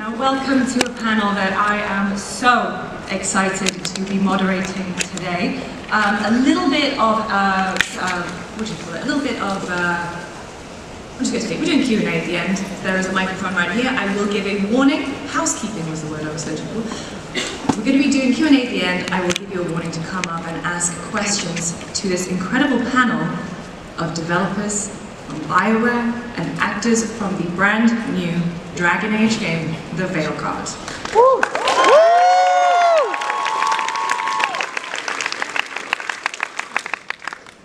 Now, welcome to a panel that I am so excited to be moderating today. A little bit of, what do you call it? A little bit of, I'm just going to say, we're doing Q&A at the end. There is a microphone right here. I will give a warning. Housekeeping was the word I was searching for. We're going to be doing Q&A at the end. I will give you a warning to come up and ask questions to this incredible panel of developers from BioWare and actors from the brand new Dragon Age game, the Veilguard.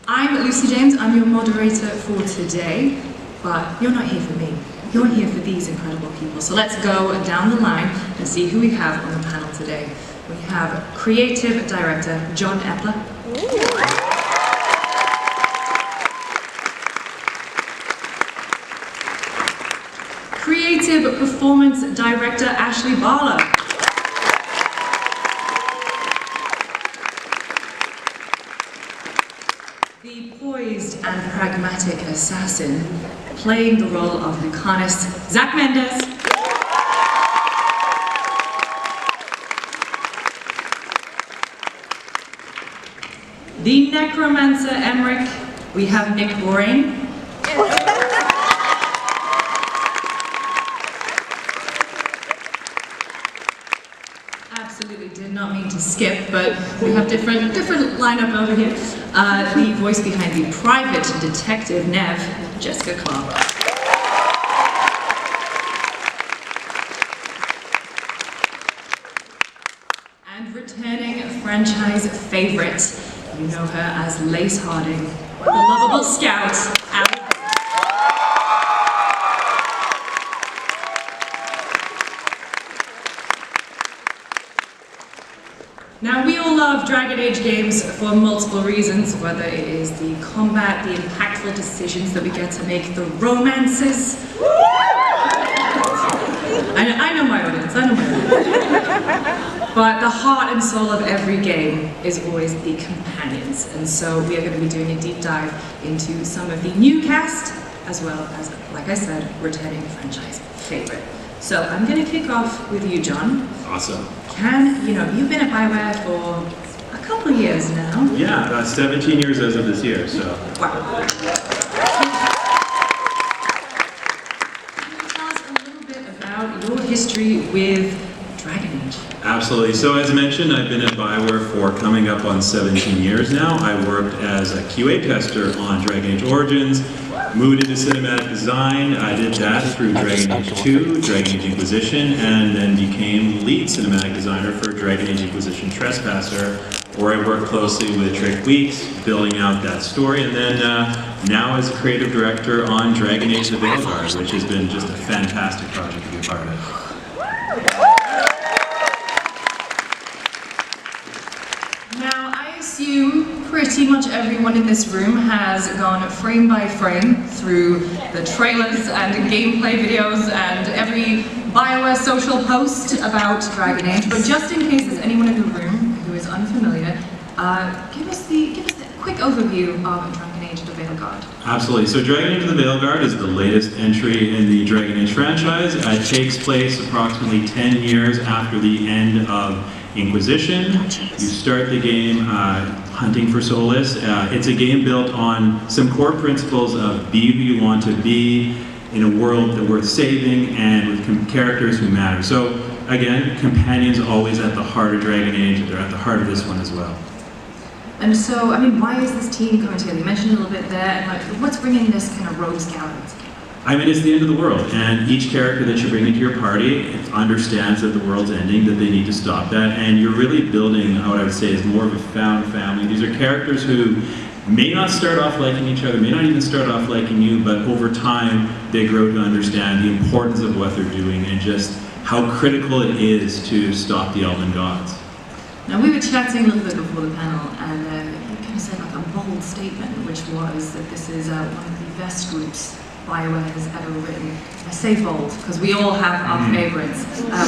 I'm Lucy James, I'm your moderator for today, but you're not here for me. You're here for these incredible people. So let's go down the line and see who we have on the panel today. We have Creative Director John Epler. Creative Performance Director Ashley Barlow. The poised and pragmatic assassin playing the role of Lucanis, Zach Mendez. The necromancer Emmrich, we have Nick Boraine. Absolutely did not mean to skip, but we have different lineup over here. The voice behind the private detective Neve, Jessica Clark. And returning franchise favorite, you know her as Lace Harding, the lovable scout, Alex. Now, we all love Dragon Age games for multiple reasons, whether it is the combat, the impactful decisions that we get to make, the romances. I know my audience, But the heart and soul of every game is always the companions. And so we are going to be doing a deep dive into some of the new cast, as well as, like I said, returning franchise favorite. So I'm going to kick off with you, John. Awesome. You've been at BioWare for a couple of years now. Yeah, 17 years as of this year, so. Wow. Can you tell us a little bit about your history with Dragon Age? Absolutely. So as mentioned, I've been at BioWare for coming up on 17 years now. I worked as a QA tester on Dragon Age Origins, moved into cinematic design. I did that through Dragon Age 2, Dragon Age Inquisition, and then became lead cinematic designer for Dragon Age Inquisition Trespasser, where I worked closely with Trick Weeks, building out that story, and then now as a creative director on Dragon Age the Veilguard, which has been just a fantastic project to be a part of. Pretty much everyone in this room has gone frame by frame through the trailers and gameplay videos and every BioWare social post about Dragon Age. But just in case there's anyone in the room who is unfamiliar, give us the quick overview of Dragon Age the Veilguard. Absolutely. So Dragon Age the Veilguard is the latest entry in the Dragon Age franchise. It takes place approximately 10 years after the end of Inquisition. You start the game hunting for Solus. It's a game built on some core principles of be who you want to be in a world that's worth saving and with characters who matter. So again, companions always at the heart of Dragon Age. They're at the heart of this one as well. And so, why is this team coming together? You mentioned a little bit there, and what's bringing this kind of rogue scout together? It's the end of the world, and each character that you bring into your party understands that the world's ending, that they need to stop that, and you're really building what I would say is more of a found family. These are characters who may not start off liking each other, may not even start off liking you, but over time they grow to understand the importance of what they're doing and just how critical it is to stop the Elven Gods. Now, we were chatting a little bit before the panel, and you kind of said like a bold statement, which was that this is one of the best groups BioWare has ever written. I say bold because we all have our favorites.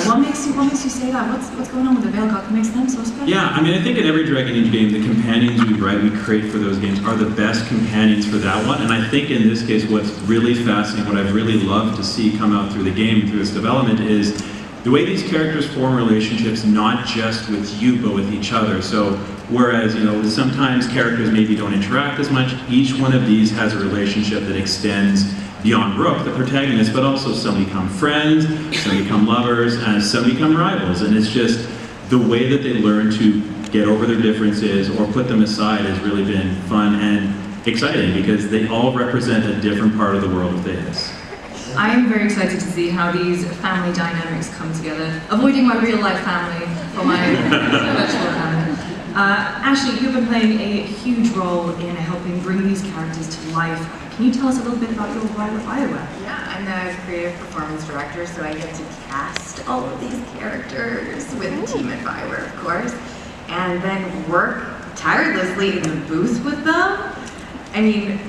What makes you say that? What's going on with the Veilguard that makes them so special? Yeah, I think in every Dragon Age game, the companions we write, we create for those games are the best companions for that one. And I think in this case, what's really fascinating, what I've really loved to see come out through the game, through its development, is the way these characters form relationships, not just with you, but with each other. So, whereas, you know, sometimes characters maybe don't interact as much, each one of these has a relationship that extends beyond Brooke, the protagonist, but also some become friends, some become lovers, and some become rivals. And it's just the way that they learn to get over their differences or put them aside has really been fun and exciting because they all represent a different part of the world of Thedas. I am very excited to see how these family dynamics come together, avoiding my real life family for my virtual family. Ashley, you've been playing a huge role in helping bring these characters to life. Can you tell us a little bit about your role at Vidoe? Yeah, I'm the creative performance director, so I get to cast all of these characters with the team at Vidoe, of course, and then work tirelessly in the booth with them. I mean,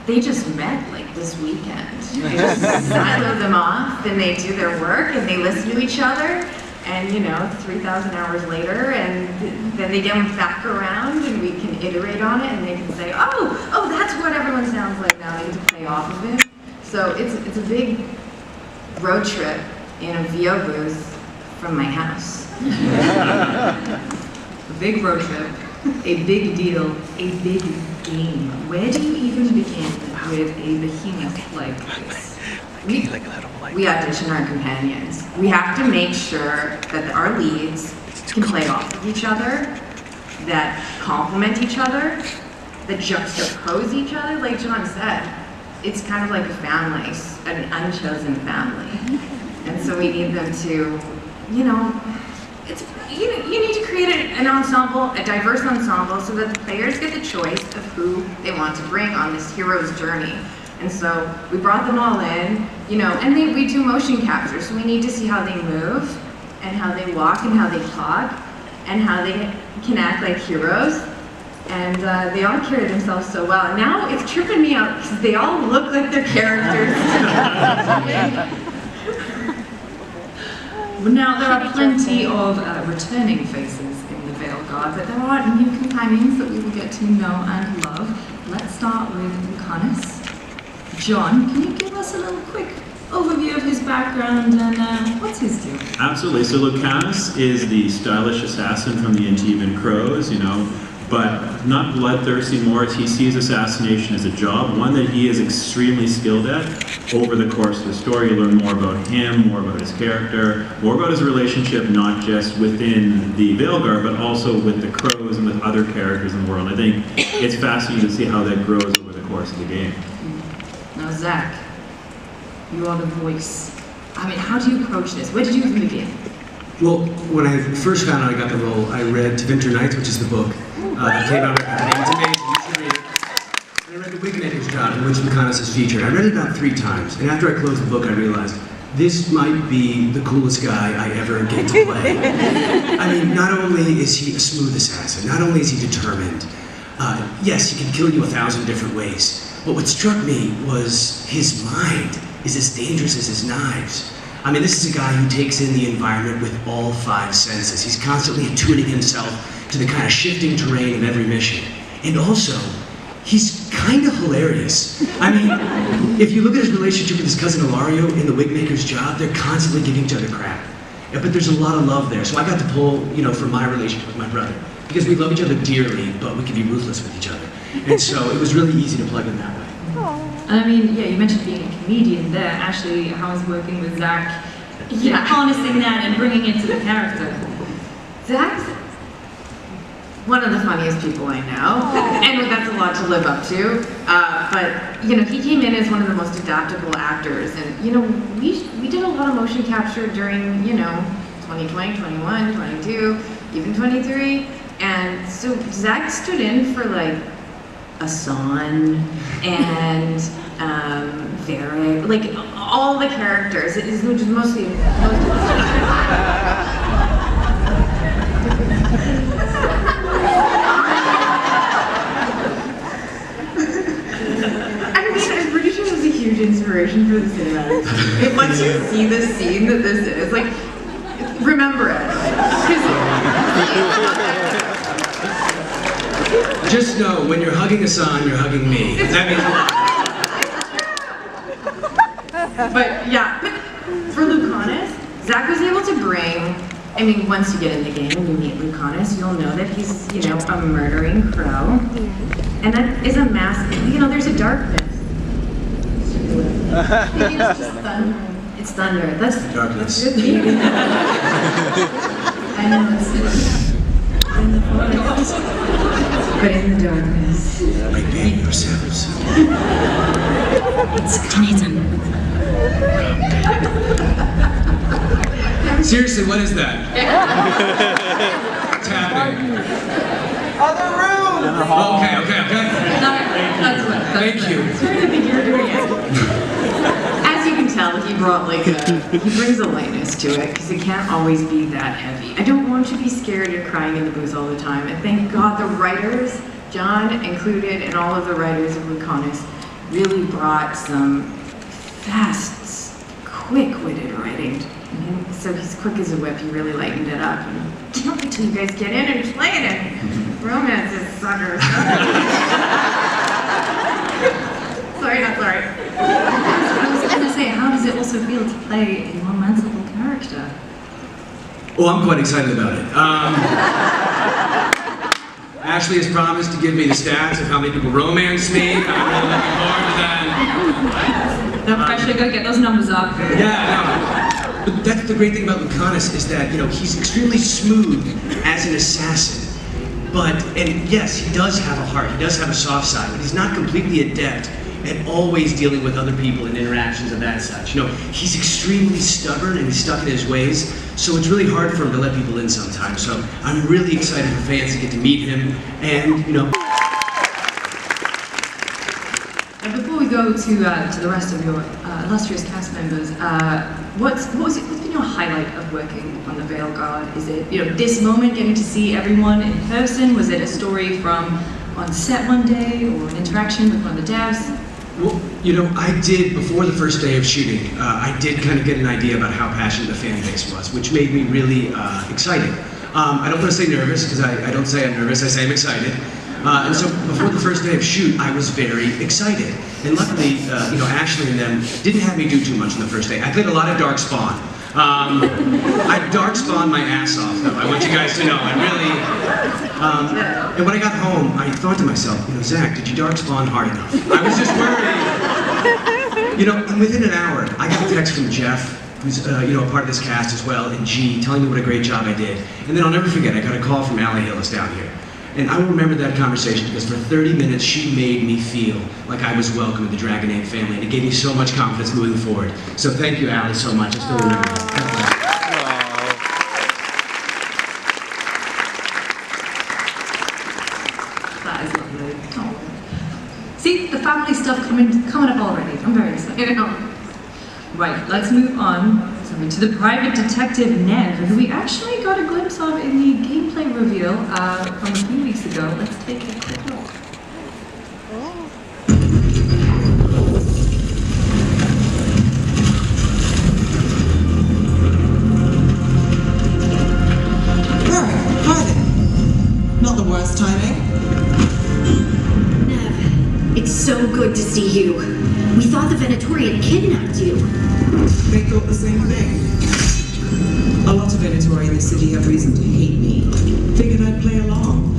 they just met like this weekend. I just silo them off and they do their work and they listen to each other and, you know, 3,000 hours later, and then they come back around and we can iterate on it and they can say, oh, that's what everyone sounds like now. They get to play off of it. So it's a big road trip in a VO booth from my house. A big road trip, a big deal, a big game. Where do you even begin with a behemoth like this? We audition our companions. We have to make sure that our leads can play off of each other, that complement each other, that juxtapose each other. Like John said, it's kind of like a family, an unchosen family. And so we need them to, you know, you need to create an ensemble, a diverse ensemble, so that the players get the choice of who they want to bring on this hero's journey. And so we brought them all in, you know, and we do motion capture, so we need to see how they move, and how they walk, and how they talk, and how they can act like heroes. And they all carry themselves so well. And now it's tripping me out, because they all look like their characters. Now, there are plenty of returning faces in the Veilguard, but there are new companions that we will get to know and love. Let's start with Lucanis. John, can you give us a little quick overview of his background and what's his deal? Absolutely. So Lucanis is the stylish assassin from the Antivan Crows, you know, but not bloodthirsty more. He sees assassination as a job, one that he is extremely skilled at. Over the course of the story, you learn more about him, more about his character, more about his relationship, not just within the Veilguard, but also with the Crows and with other characters in the world. I think it's fascinating to see how that grows over the course of the game. Now, Zach, you are the voice. I mean, how do you approach this? Where did you even begin? Well, when I first found out I got the role, I read Winter Nights, which is the book that came out. It's amazing. You should read it. And I read The Wigmaker's Job, in which Lucanis is featured. I read it about 3 times, and after I closed the book, I realized this might be the coolest guy I ever get to play. I mean, not only is he a smooth assassin, not only is he determined, yes, he can kill you 1,000 different ways, but what struck me was his mind is as dangerous as his knives. I mean, this is a guy who takes in the environment with all 5 senses. He's constantly attuning himself to the kind of shifting terrain of every mission. And also, he's kind of hilarious. I mean, if you look at his relationship with his cousin Ilario in The Wigmaker's Job, they're constantly giving each other crap. Yeah, but there's a lot of love there. So I got to pull, you know, from my relationship with my brother. Because we love each other dearly, but we can be ruthless with each other. And so it was really easy to plug in that way. I mean, yeah, you mentioned being a comedian there. Ashley, how is working with Zach, harnessing that and bringing it to the character? Zach's one of the funniest people I know, and that's a lot to live up to. But you know, he came in as one of the most adaptable actors, and you know, we did a lot of motion capture during 2020, 21, 22, even 23, and so Zach stood in for like Asan and Varric, like all the characters. It's just mostly. I'm pretty sure it was a huge inspiration for the cinematics. And once you see the scene that this is, like, remember it. Just know, when you're hugging Asan, you're hugging me. That means a lot. But yeah, for Lucanis, Zach was able to bring, I mean, once you get in the game and you meet Lucanis, you'll know that he's, you know, a murdering crow. And that is a massive, you know, there's a darkness. Maybe it's just thunder. It's thunder. That's Darkness. good. I know it's in the forest, but in the darkness. Prepare yourselves. It's Canadian. Seriously, what is that? What's happening? Other room! Okay. That's what. Thank you. I think you're doing it. As you can tell, he brought like he brings a lightness to it because it can't always be that heavy. I don't want you to be scared you're crying in the booth all the time. And thank God the writers, John included, and all of the writers of Lucanis really brought some fast, quick-witted writing. And so he's quick as a whip, he really lightened it up. And can't wait till you guys get in and play it. And romance is suckers. Sorry, not sorry. I was going to say, how does it also feel to play a romanceable character? Well, I'm quite excited about it. Ashley has promised to give me the stats of how many people romance me. I'm really looking forward to that. No pressure, go get those numbers up. Yeah, no. But that's the great thing about Lucanis is that, you know, he's extremely smooth as an assassin. And yes, he does have a heart, he does have a soft side, but he's not completely adept at always dealing with other people and interactions of that such. You know, he's extremely stubborn and he's stuck in his ways, so it's really hard for him to let people in sometimes. So I'm really excited for fans to get to meet him and, you know. And before we go to the rest of your illustrious cast members, what's been your highlight of working on the Veilguard? Is it, you know, this moment, getting to see everyone in person? Was it a story from on set one day, or an interaction with one of the devs? Well, you know, I did, before the first day of shooting, I did kind of get an idea about how passionate the fan base was, which made me really excited. I don't want to say nervous, because I don't say I'm nervous, I say I'm excited. And so before the first day of shoot, I was very excited. And luckily, you know, Ashley and them didn't have me do too much on the first day. I played a lot of Dark Spawn. I Dark Spawned my ass off, though. I want you guys to know. I really, and when I got home, I thought to myself, you know, Zach, did you Dark Spawn hard enough? I was just worried. You know, and within an hour, I got a text from Jeff, who's you know, a part of this cast as well, and G, telling me what a great job I did. And then I'll never forget, I got a call from Hillis down here. And I will remember that conversation because for 30 minutes she made me feel like I was welcome in the Dragon Age family, and it gave me so much confidence moving forward. So thank you, Allie, so much. I still remember this. That is lovely. Oh. See, the family stuff coming up already. I'm very excited. Right, let's move on to the private detective Neve, who we actually got a glimpse of in the gameplay reveal from a few weeks ago. Let's take a quick look. Hi there. Not the worst timing. Neve, it's so good to see you. We thought the Venatori had kidnapped you. They thought the same thing. A lot of Venatori in the city have reason to hate me. Figured I'd play along.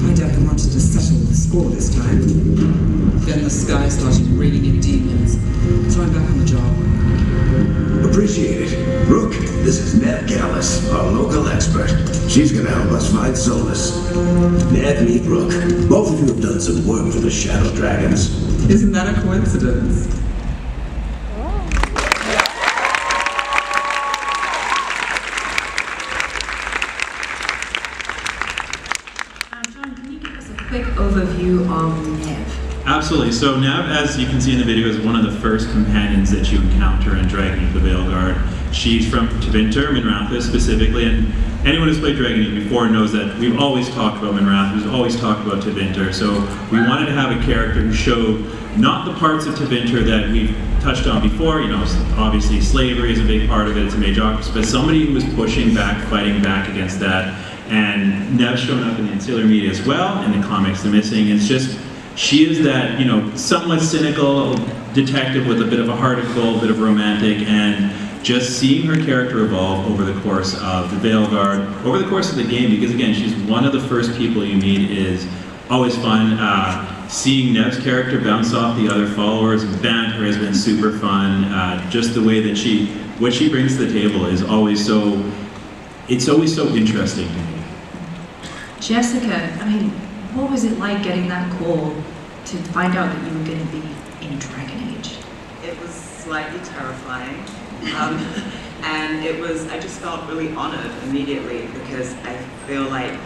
I definitely wanted to settle the score this time. Then the sky started raining in demons. So I'm back on the job. Appreciate it. Rook, this is Neve Gallus, our local expert. She's gonna help us find Solus. Neve, meet Rook. Both of you have done some work for the Shadow Dragons. Isn't that a coincidence? John, can you give us a quick overview of Neve? Absolutely. So Neve, as you can see in the video, is one of the first companions that you encounter in Dragon Age: The Veilguard. She's from Tevinter, Minrathous specifically, and anyone who's played Dragon Age before knows that we've always talked about Minrath, we've always talked about Tevinter, so we wanted to have a character who showed not the parts of Tevinter that we've touched on before, you know, obviously slavery is a big part of it, it's a major octopus, but somebody who was pushing back, fighting back against that, and Neve's shown up in the ancillary media as well, in the comics, The Missing. It's just, she is that, you know, somewhat cynical detective with a bit of a heart of gold, a bit of romantic, and just seeing her character evolve over the course of the Veilguard, over the course of the game, because again, she's one of the first people you meet, is always fun. Seeing Neve's character bounce off the other followers and banter has been super fun. Just the way that what she brings to the table is always so, it's always so interesting to me. Jessica, I mean, what was it like getting that call to find out that you were going to be in Dragon Age? It was slightly terrifying. And it was, I just felt really honored immediately because I feel like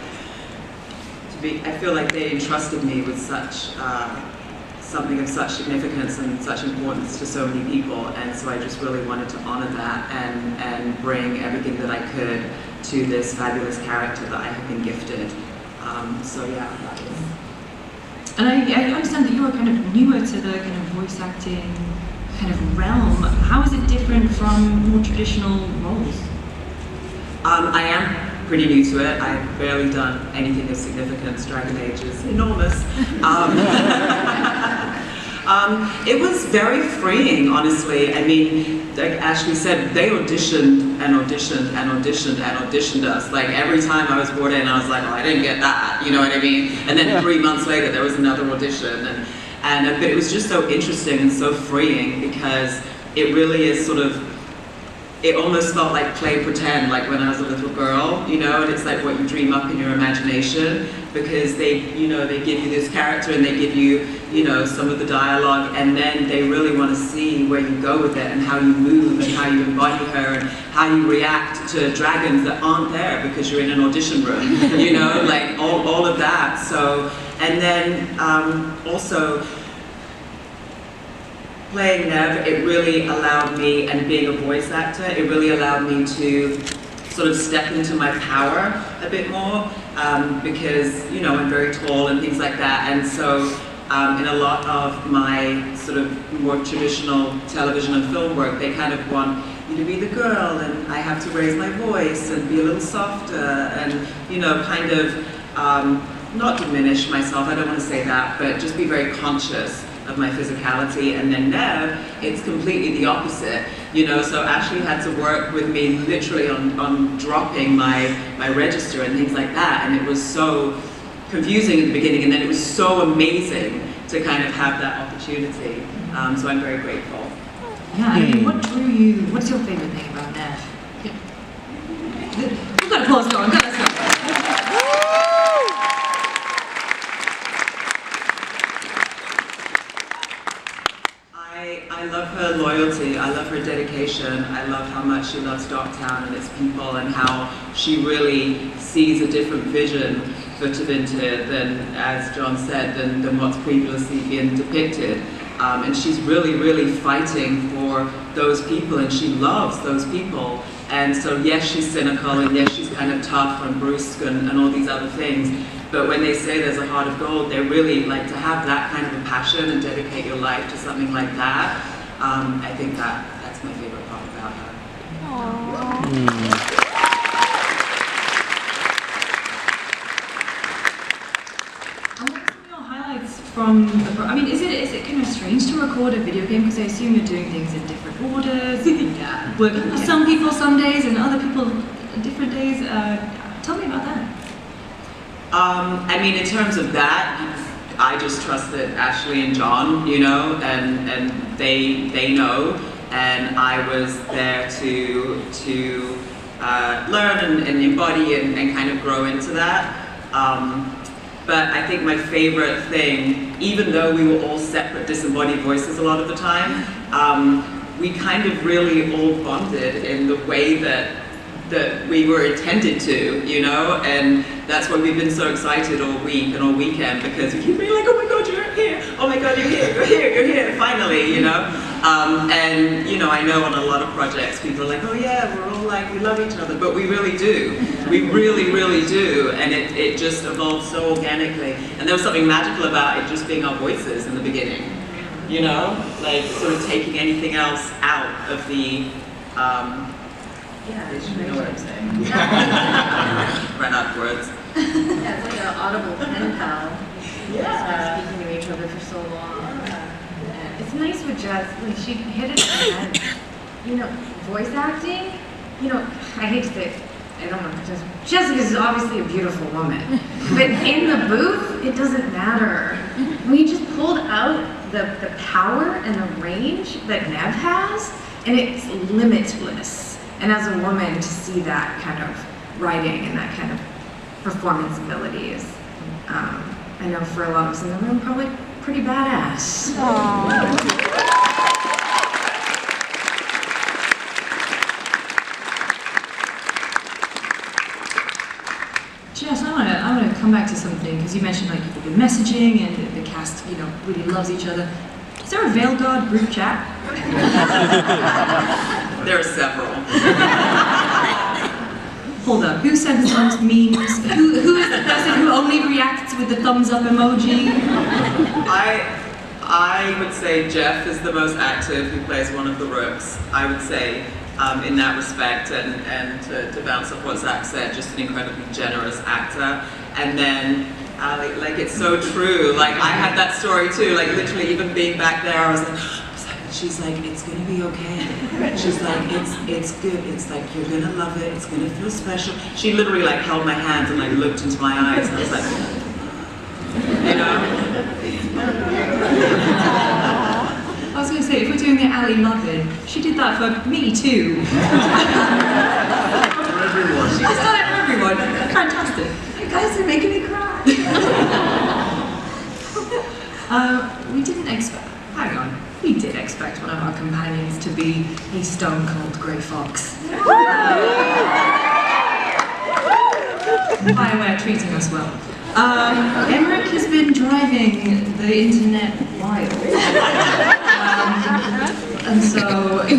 they entrusted me with such something of such significance and such importance to so many people, and so I just really wanted to honor that and bring everything that I could to this fabulous character that I have been gifted. So yeah, that was. And I understand that you are kind of newer to the kind of voice acting kind of realm. How is it different from more traditional roles? I am pretty new to it. I've barely done anything of significance. Dragon Age is enormous. It was very freeing, honestly. I mean, like Ashley said, they auditioned and auditioned and auditioned and auditioned us. Like every time I was brought in, I was like, oh, I didn't get that, you know what I mean? And then 3 months later, there was another audition. But it was just so interesting and so freeing because it really is sort of, it almost felt like play pretend, like when I was a little girl, you know, and it's like what you dream up in your imagination because they, you know, they give you this character and they give you, you know, some of the dialogue and then they really want to see where you go with it and how you move and how you embody her and how you react to dragons that aren't there because you're in an audition room, you know, like all of that. So, and then also, playing Neve, it really allowed me, and being a voice actor, it really allowed me to sort of step into my power a bit more because, you know, I'm very tall and things like that. And so in a lot of my sort of more traditional television and film work, they kind of want you to be the girl and I have to raise my voice and be a little softer and, you know, kind of not diminish myself, I don't want to say that, but just be very conscious of my physicality. And then Neve, it's completely the opposite, you know, so Ashley had to work with me literally on dropping my register and things like that, and it was so confusing in the beginning, and then it was so amazing to kind of have that opportunity, so I'm very grateful. Yeah, I mean, what drew you, what's your favorite thing about Neve? We've got applause going, let's go. I love her loyalty, I love her dedication, I love how much she loves Darktown and its people and how she really sees a different vision for Tevinter than, as John said, than what's previously been depicted. And she's really, really fighting for those people and she loves those people. And so yes, she's cynical and yes, she's kind of tough and brusque and all these other things. But when they say there's a heart of gold, they really like to have that kind of a passion and dedicate your life to something like that. I think that's my favorite part about her. And what are some of your highlights from the I mean, is it kind of strange to record a video game because I assume you're doing things in different orders? Yeah. Working for some people some days and other people different days. Tell me about that. I mean, in terms of that, I just trusted Ashley and John, you know, and they know, and I was there to learn and embody and kind of grow into that. But I think my favorite thing, even though we were all separate disembodied voices a lot of the time, we kind of really all bonded in the way that we were intended to, you know, and that's why we've been so excited all week and all weekend because we keep being like, oh my God, you're here, oh my God, you're here, finally, you know. And, you know, I know on a lot of projects people are like, oh yeah, we're all like, we love each other, but we really do. We really, really do, and it just evolved so organically. And there was something magical about it just being our voices in the beginning, you know, like sort of taking anything else out of the, yeah, you know what I'm saying. Ran out of words. Yeah, it's like an audible pen pal. Yeah. Speaking to each other for so long. Yeah. It's nice with Jess, like she hit it on the head. you know, voice acting, you know, I hate to say it, I don't want to Jessica's obviously a beautiful woman, but in the booth, it doesn't matter. We just pulled out the power and the range that Neve has, and it's limitless. And as a woman, to see that kind of writing and that kind of performance abilities, I know for a lot of us in the room, probably pretty badass. Jess, I want to come back to something, because you mentioned like you've been messaging and the cast, you know, really loves each other. Is there a Veilguard group chat? There are several. Hold up, who sends the most memes? Who is the person who only reacts with the thumbs up emoji? I would say Jeff is the most active, who plays one of the rooks. I would say, in that respect, and to bounce off what Zach said, just an incredibly generous actor. And then, like it's so true. Like I had that story too. Like literally, even being back there, I was like, she's like, it's gonna be okay. She's like, it's good. It's like you're gonna love it. It's gonna feel special. She literally like held my hands and like looked into my eyes. And I was like, you know. I was going to say, if we're doing the Ali loving, she did that for me too. For everyone. She does that for everyone. Fantastic. You guys are making me cry. We didn't expect, hang on, we did expect one of our companions to be a stone-cold grey fox. By the way, treating us well. Emmrich has been driving the internet wild. And so,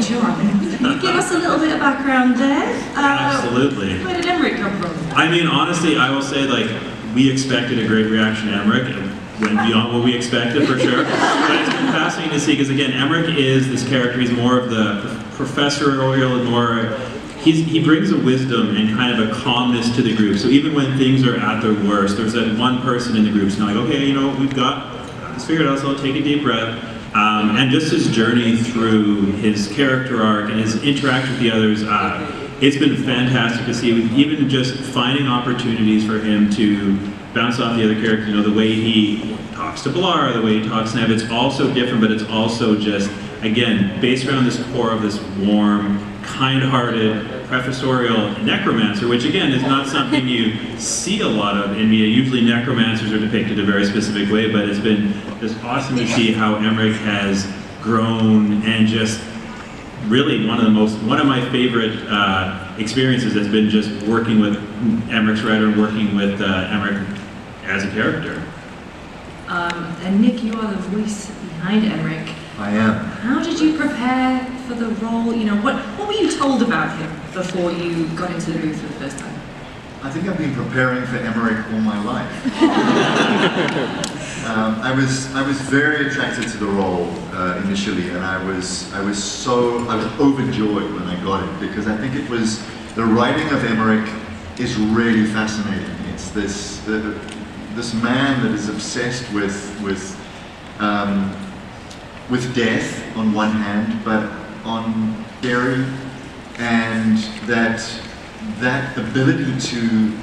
John, can you give us a little bit of background there? Absolutely. Where did Emmrich come from? I mean, honestly, I will say, like, we expected a great reaction to Emmrich. It went beyond what we expected, for sure. But it's been fascinating to see, because again, Emmrich is this character. He's more of the professorial and more... He brings a wisdom and kind of a calmness to the group. So even when things are at their worst, there's that one person in the group who's kind of like, okay, you know, we've got this figured out, so I'll take a deep breath. And just his journey through his character arc and his interaction with the others, it's been fantastic to see, even just finding opportunities for him to bounce off the other characters. You know, the way he talks to Balara, the way he talks to Neve, it's all so different, but it's also just, again, based around this core of this warm, kind-hearted, professorial necromancer, which again is not something you see a lot of in media. Usually necromancers are depicted a very specific way, but it's been just awesome to see how Emmrich has grown, and just really one of my favorite experiences has been just working with Emmrich's writer and working with Emmrich as a character. And Nick, you are the voice behind Emmrich. I am. How did you prepare for the role? You know, what were you told about him before you got into the booth for the first time? I think I've been preparing for Emmrich all my life. I was very attracted to the role initially, and I was overjoyed when I got it, because I think it was, the writing of Emmrich is really fascinating. It's this man that is obsessed with death on one hand, but on Barry, and that ability to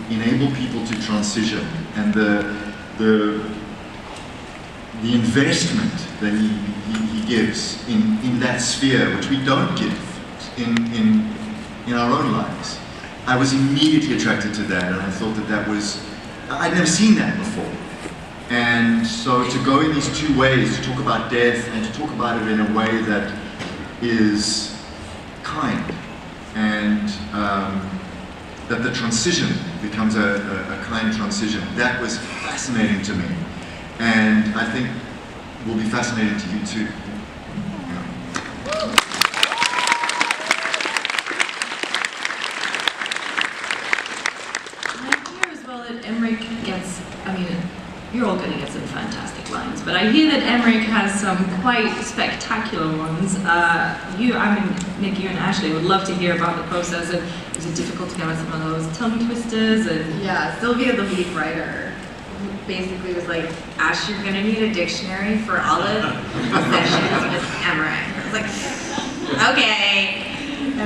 enable people to transition, and the investment that he gives in that sphere, which we don't give in our own lives. I was immediately attracted to that, and I thought that was, I'd never seen that before. And so to go in these two ways, to talk about death and to talk about it in a way that is kind, and that the transition becomes a kind transition, that was fascinating to me. And I think will be fascinating to you too. Emmrich gets, I mean, you're all going to get some fantastic lines, but I hear that Emmrich has some quite spectacular ones. Nick, you and Ashley would love to hear about the process of, is it difficult to get some of those tongue twisters? And yeah, Sylvia, the lead writer, basically was like, Ash, you're going to need a dictionary for all of the sessions with Emmrich. I was like, okay.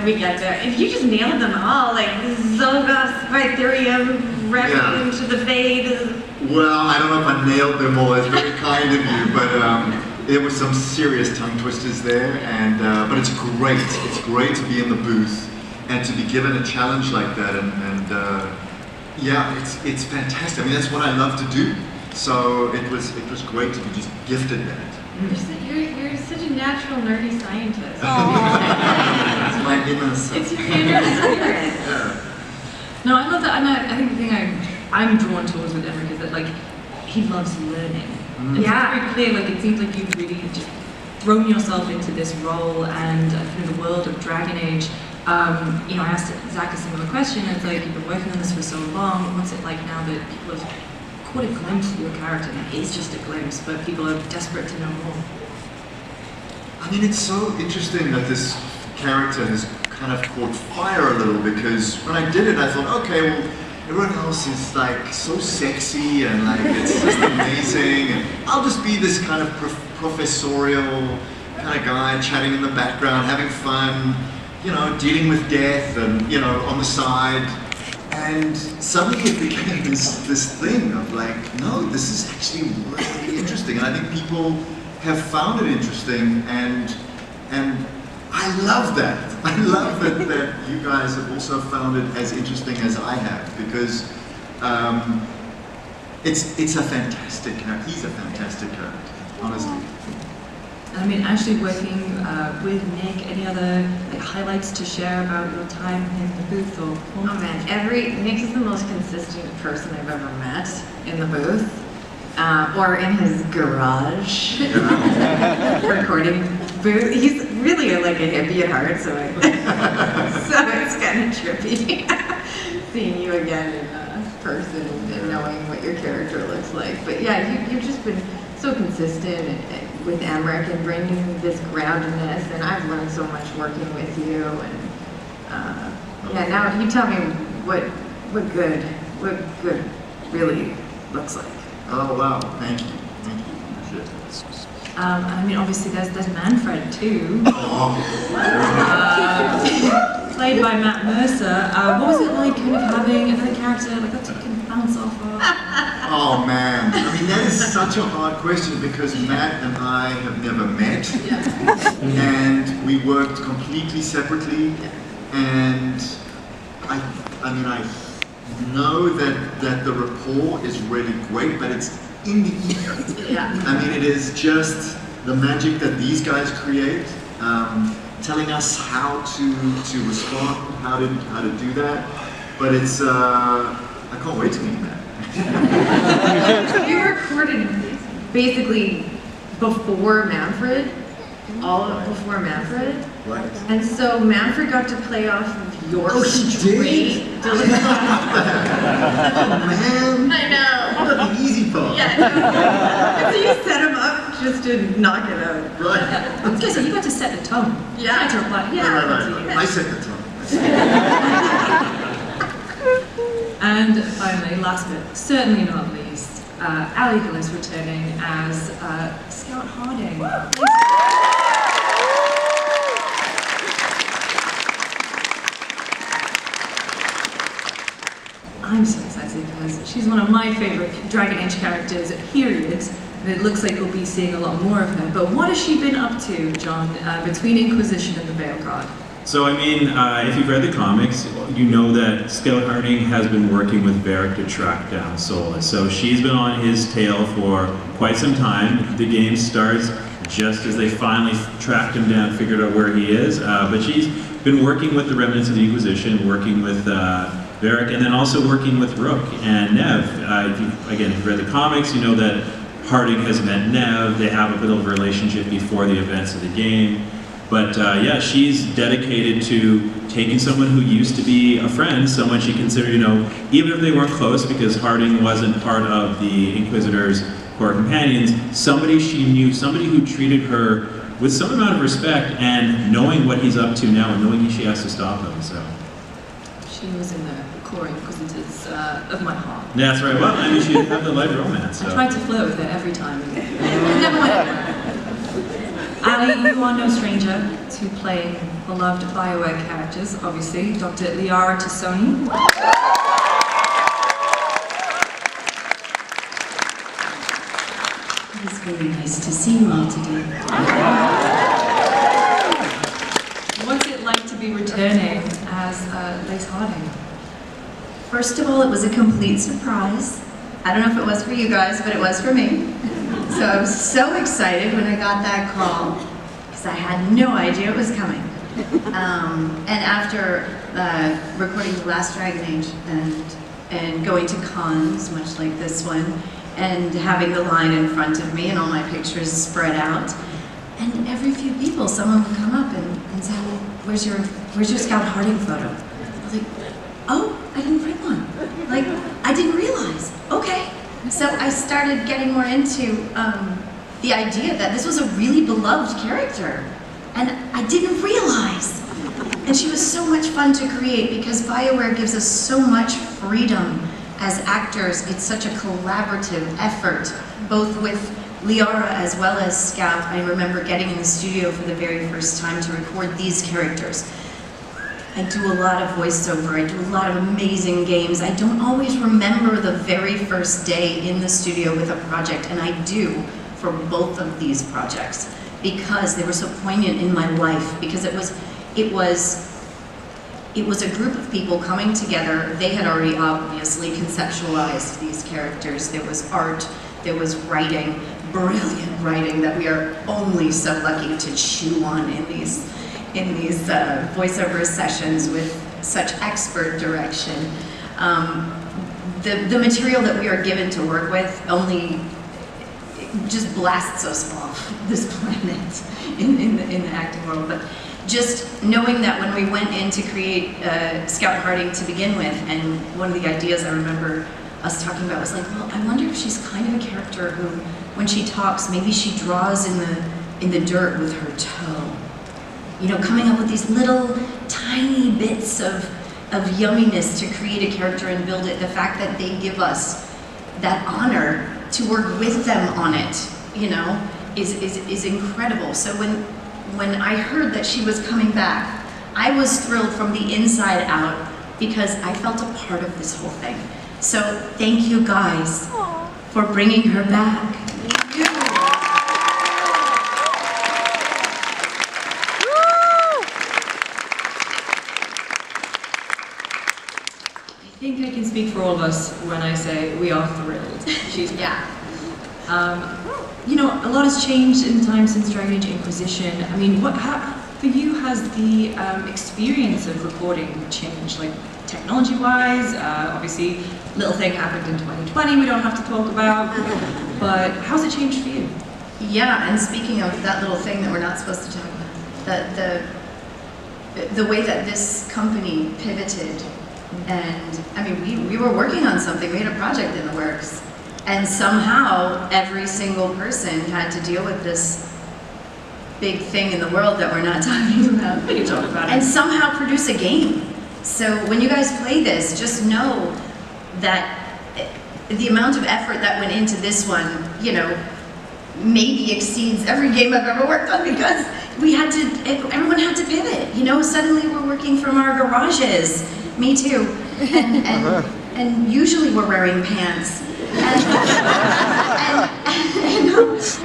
we get there. If you just nailed them all, like Zolgas, Vytherium, Requiem to the Fade. Well, I don't know if I nailed them all. It's very kind of you, but there were some serious tongue twisters there. And but it's great. It's great to be in the booth and to be given a challenge like that. And yeah, it's fantastic. I mean, that's what I love to do. So it was great to be just gifted that. You're such a natural nerdy scientist. It's my inner self. It's your inner spirit. Yeah. No, I love that, and I think the thing I'm drawn towards with Emmrich is that like he loves learning. It's very clear. Like it seems like you've really just thrown yourself into this role and through the world of Dragon Age. You know, I asked Zach a similar question. It's like you've been working on this for so long. What's it like now that people have caught a glimpse of your character? And it is just a glimpse, but people are desperate to know more. I mean, it's so interesting that this character has kind of caught fire a little, because when I did it, I thought, okay, well, everyone else is like so sexy and like it's just amazing, and I'll just be this kind of professorial kind of guy chatting in the background, having fun, you know, dealing with death and, you know, on the side. And suddenly it became this thing of like, no, this is actually really interesting. And I think people have found it interesting, and I love that. I love that you guys have also found it as interesting as I have, because it's a fantastic character. He's a fantastic character, honestly. I mean, actually working with Nick, any other like highlights to share about your time in the booth or performance? Oh man, Nick is the most consistent person I've ever met in the booth, or in his garage recording booth. He's really like a hippie at heart, so it's kind of trippy seeing you again in person and knowing what your character looks like. But yeah, you've just been so consistent with Emmrich and bringing this groundedness, and I've learned so much working with you. And yeah, now you tell me what good really looks like. Oh wow, thank you. I mean, obviously there's Manfred too, played by Matt Mercer. What was it like kind of having another character like that you can bounce off of? Oh man, I mean that is such a hard question, because Matt and I have never met, and we worked completely separately, and I mean I know that the rapport is really great, but it's in the ether. I mean, it is just the magic that these guys create, telling us how to respond, how to do that. But it's I can't wait to meet that. We recorded basically before Manfred, before Manfred. Right. And so Manfred got to play off of your straight delivery. Oh man! I know. What an easy part. Yeah, I know. So you set him up just to knock it out. Right. Okay, so you got to set the tone. Yeah. I had to reply. Right. I set the tone. And finally, last but certainly not least, Hillis returning as Scout Harding. I'm so excited because she's one of my favorite Dragon Age characters, period. And it looks like we'll be seeing a lot more of her. But what has she been up to, John, between Inquisition and the Veilguard? So, I mean, if you've read the comics, you know that Scout Harding has been working with Varric to track down Solus. So she's been on his tail for quite some time. The game starts just as they finally tracked him down, figured out where he is. But she's been working with the remnants of the Inquisition, working with Varric, and then also working with Rook and Neve. If you've read the comics, you know that Harding has met Neve. They have a bit of a relationship before the events of the game. But yeah, she's dedicated to taking someone who used to be a friend, someone she considered, you know, even if they weren't close, because Harding wasn't part of the Inquisitor's core companions, somebody she knew, somebody who treated her with some amount of respect, and knowing what he's up to now and knowing she has to stop him, so. She was in the core Inquisitors of my heart. That's right, well, I mean, she didn't have the light romance, so. I tried to flirt with her every time. It never went anywhere. Ali, you are no stranger to playing beloved BioWare characters, obviously. Dr. Liara Tassoni. It's very nice to see you all today. What's it like to be returning as Lace Harding? First of all, it was a complete surprise. I don't know if it was for you guys, but it was for me. So I was so excited when I got that call, because I had no idea it was coming. And after recording The Last Dragon Age and going to cons, much like this one, and having the line in front of me and all my pictures spread out, and every few people, someone would come up and say, well, where's your Scout Harding photo? I was like, oh, I didn't print one. Like, I didn't realize. Okay. So I started getting more into the idea that this was a really beloved character, and I didn't realize. And she was so much fun to create because BioWare gives us so much freedom as actors. It's such a collaborative effort, both with Liara as well as Scout. I remember getting in the studio for the very first time to record these characters. I do a lot of voiceover, I do a lot of amazing games. I don't always remember the very first day in the studio with a project, and I do for both of these projects because they were so poignant in my life, because it was a group of people coming together. They had already obviously conceptualized these characters. There was art, there was writing, brilliant writing that we are only so lucky to chew on in these voiceover sessions with such expert direction. The material that we are given to work with only just blasts us off this planet in the acting world. But just knowing that when we went in to create Scout Harding to begin with, and one of the ideas I remember us talking about was like, well, I wonder if she's kind of a character who, when she talks, maybe she draws in the dirt with her toe. You know, coming up with these little tiny bits of yumminess to create a character and build it. The fact that they give us that honor to work with them on it, you know, is incredible. So when I heard that she was coming back, I was thrilled from the inside out because I felt a part of this whole thing. So thank you guys for bringing her back. Thank you. I think I can speak for all of us when I say we are thrilled. She's back. You know, a lot has changed in time since Dragon Age Inquisition. I mean, for you has the experience of recording changed? Like technology-wise, obviously, little thing happened in 2020 we don't have to talk about, but how's it changed for you? Yeah, and speaking of that little thing that we're not supposed to talk about, the way that this company pivoted. And I mean, we were working on something, we had a project in the works, and somehow every single person had to deal with this big thing in the world that we're not talking about. We can talk about it. And somehow produce a game. So when you guys play this, just know that the amount of effort that went into this one, you know, maybe exceeds every game I've ever worked on, because everyone had to pivot. You know, suddenly we're working from our garages. Me too. And usually we're wearing pants.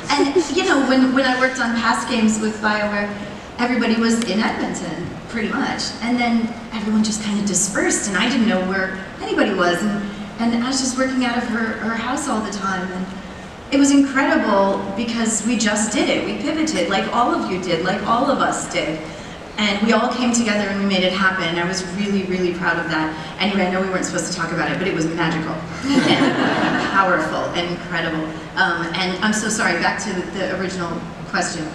And you know, when I worked on past games with BioWare, everybody was in Edmonton, pretty much. And then everyone just kind of dispersed, and I didn't know where anybody was. And I was just working out of her house all the time. And it was incredible because we just did it. We pivoted, like all of you did, like all of us did. And we all came together and we made it happen. I was really, really proud of that. Anyway, I know we weren't supposed to talk about it, but it was magical and powerful and incredible. And I'm so sorry, back to the original question.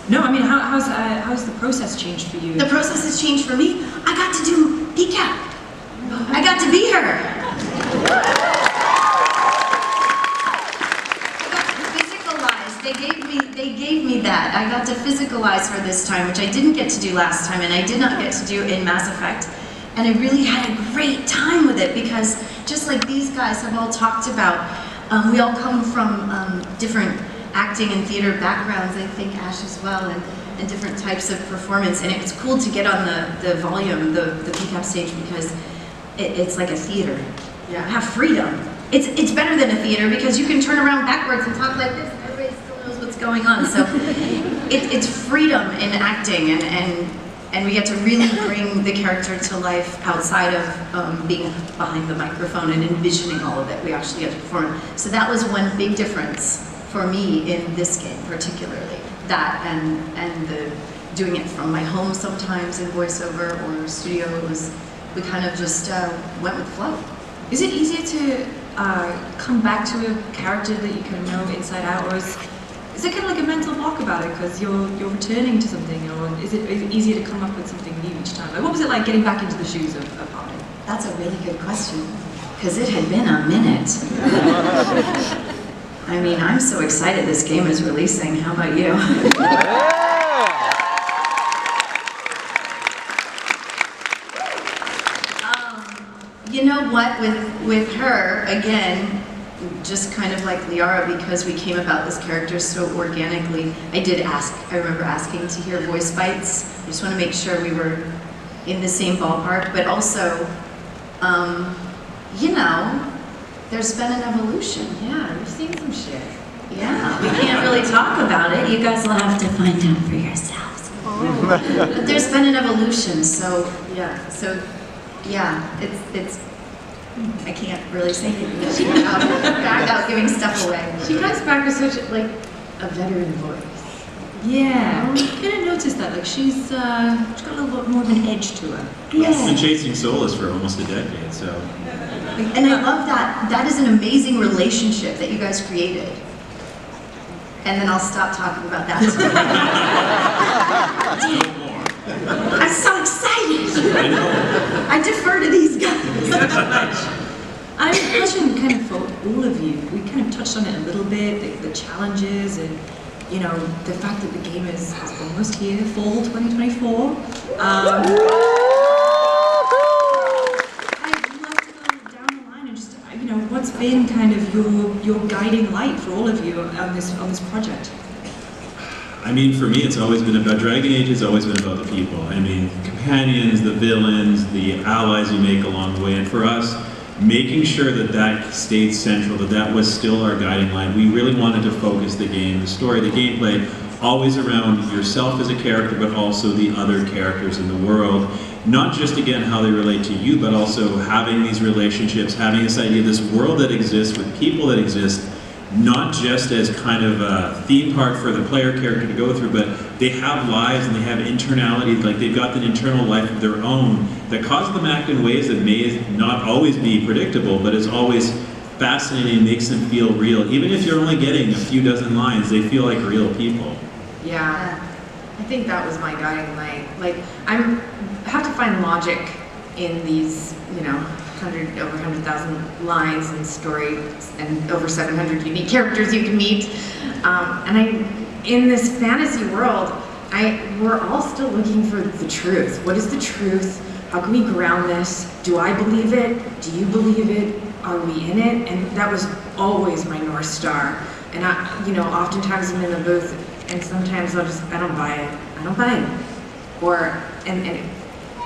No, I mean, how's the process changed for you? The process has changed for me. I got to do PCAP. I got to be her. They gave me that. I got to physicalize her this time, which I didn't get to do last time, and I did not get to do in Mass Effect. And I really had a great time with it because, just like these guys have all talked about, we all come from different acting and theater backgrounds, I think, Ash as well, and different types of performance. And it's cool to get on the volume, the PCAP stage, because it's like a theater. Yeah. Have freedom. It's better than a theater because you can turn around backwards and talk like this, and everybody still knows what's going on. So it's freedom in acting, and we get to really bring the character to life outside of being behind the microphone and envisioning all of it. We actually get to perform. So that was one big difference for me in this game, particularly. That and the doing it from my home sometimes in voiceover or studio. We kind of just went with the flow. Is it easier to come back to a character that you kind of know inside out, or is there kind of like a mental block about it because you're returning to something, or is it easier to come up with something new each time? Like, what was it like getting back into the shoes of Hardy? That's a really good question, because it had been a minute. I mean, I'm so excited this game is releasing. How about you? You know what, with her, again, just kind of like Liara, because we came about this character so organically, I remember asking to hear voice bites. I just want to make sure we were in the same ballpark, but also, you know, there's been an evolution. Yeah, we've seen some shit. Yeah, we can't really talk about it. You guys will have to find out for yourselves. But there's been an evolution, so yeah, it's I can't really say anything without giving stuff away. She comes back with such like a veteran voice. Yeah, I kind of noticed that. Like she's got a little bit more of an edge to her. She's been chasing Solus for almost a decade, so. And I love that. That is an amazing relationship that you guys created. And then I'll stop talking about that. No more. I'm so excited. I know. I defer to these guys. I'm passionate kind of for all of you. We kind of touched on it a little bit, the challenges and, you know, the fact that the game is almost here, fall 2024. I'd love to go down the line and just, you know, what's been kind of your guiding light for all of you on this project? I mean, for me, it's always been about Dragon Age. It's always been about the people. I mean, companions, the villains, the allies you make along the way, and for us, making sure that that stayed central, that was still our guiding line. We really wanted to focus the game, the story, the gameplay, always around yourself as a character, but also the other characters in the world. Not just, again, how they relate to you, but also having these relationships, having this idea of this world that exists with people that exist, not just as kind of a theme park for the player character to go through, but they have lives and they have internality, like they've got an internal life of their own that causes them to act in ways that may not always be predictable, but is always fascinating, makes them feel real. Even if you're only getting a few dozen lines, they feel like real people. Yeah, I think that was my guiding light. Like, I have to find logic in these, you know, over 100,000 lines and stories and over 700 unique characters you can meet. In this fantasy world, we're all still looking for the truth. What is the truth? How can we ground this? Do I believe it? Do you believe it? Are we in it? And that was always my North Star. And oftentimes I'm in the booth and sometimes I don't buy it. I don't buy it.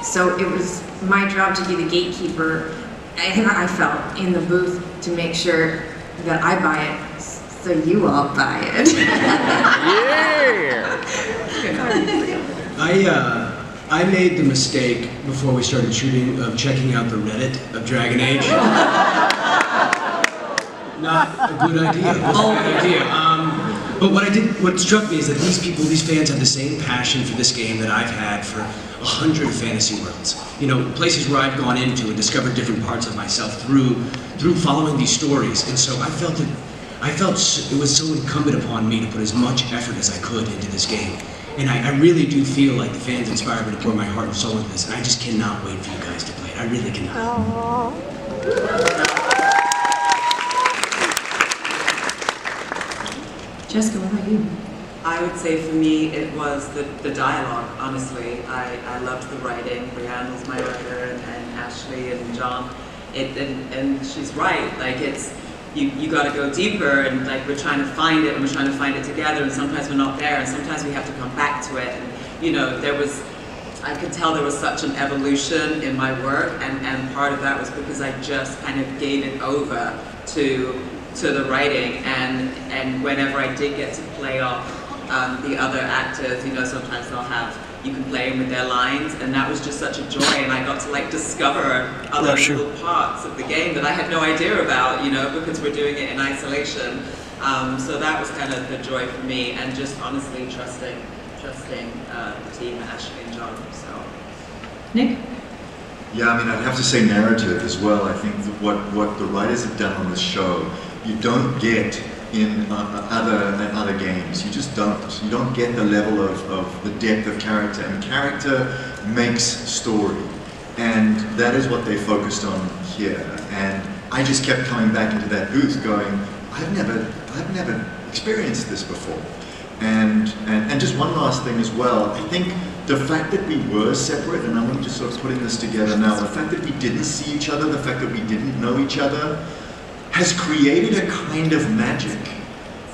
So it was my job to be the gatekeeper. I felt in the booth to make sure that I buy it, so you all buy it. Yeah! I made the mistake before we started shooting of checking out the Reddit of Dragon Age. Not a good idea. It was a bad idea. But what struck me is that these fans have the same passion for this game that I've had for 100 fantasy worlds. You know, places where I've gone into and discovered different parts of myself through following these stories. And so I felt it was so incumbent upon me to put as much effort as I could into this game. And I really do feel like the fans inspired me to pour my heart and soul into this. And I just cannot wait for you guys to play it. I really cannot. Jessica, what about you? I would say for me it was the dialogue, honestly. I loved the writing. Brianne was my writer, and Ashley and John. And she's right, like you got to go deeper, and like we're trying to find it, and we're trying to find it together, and sometimes we're not there, and sometimes we have to come back to it. And, you know, I could tell there was such an evolution in my work, and part of that was because I just kind of gave it over to the writing, and whenever I did get to play off the other actors, you know, sometimes you can play them with their lines, and that was just such a joy, and I got to like discover other little parts of the game that I had no idea about, you know, because we're doing it in isolation. So that was kind of the joy for me, and just honestly trusting the team, Ashley and John. So, Nick? Yeah, I mean, I'd have to say narrative as well. I think that what the writers have done on this show, you don't get in other games. You just don't. You don't get the level of the depth of character, and character makes story, and that is what they focused on here. And I just kept coming back into that booth, going, I've never experienced this before. And just one last thing as well. I think the fact that we were separate, and I'm just sort of putting this together now, the fact that we didn't see each other, the fact that we didn't know each other, has created a kind of magic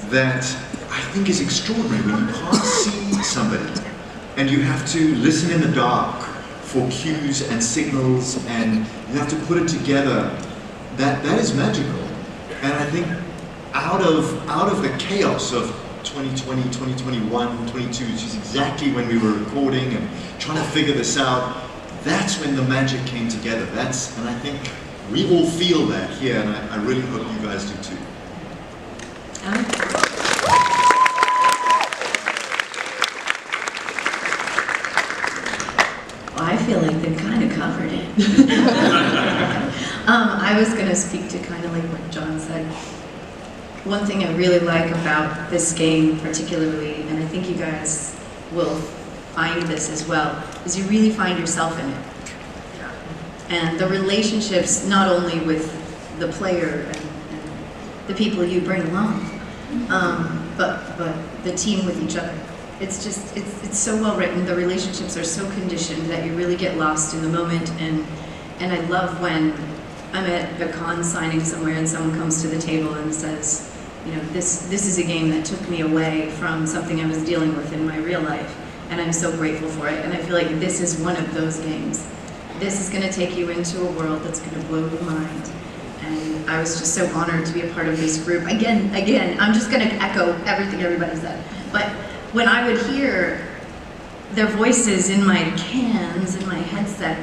that I think is extraordinary. When you can't see somebody and you have to listen in the dark for cues and signals, and you have to put it together, that is magical. And I think out of the chaos of 2020, 2021, 22, which is exactly when we were recording and trying to figure this out, that's when the magic came together. And I think we all feel that here, and I really hope you guys do too. Well, I feel like they've kind of covered it. I was going to speak to kind of like what John said. One thing I really like about this game particularly, and I think you guys will find this as well, is you really find yourself in it. And the relationships, not only with the player and the people you bring along, but the team with each other. It's just, it's so well written. The relationships are so conditioned that you really get lost in the moment. And I love when I'm at a con signing somewhere and someone comes to the table and says, you know, this is a game that took me away from something I was dealing with in my real life, and I'm so grateful for it. And I feel like this is one of those games. This is going to take you into a world that's going to blow your mind. And I was just so honored to be a part of this group. Again, I'm just going to echo everything everybody said. But when I would hear their voices in my cans, in my headset,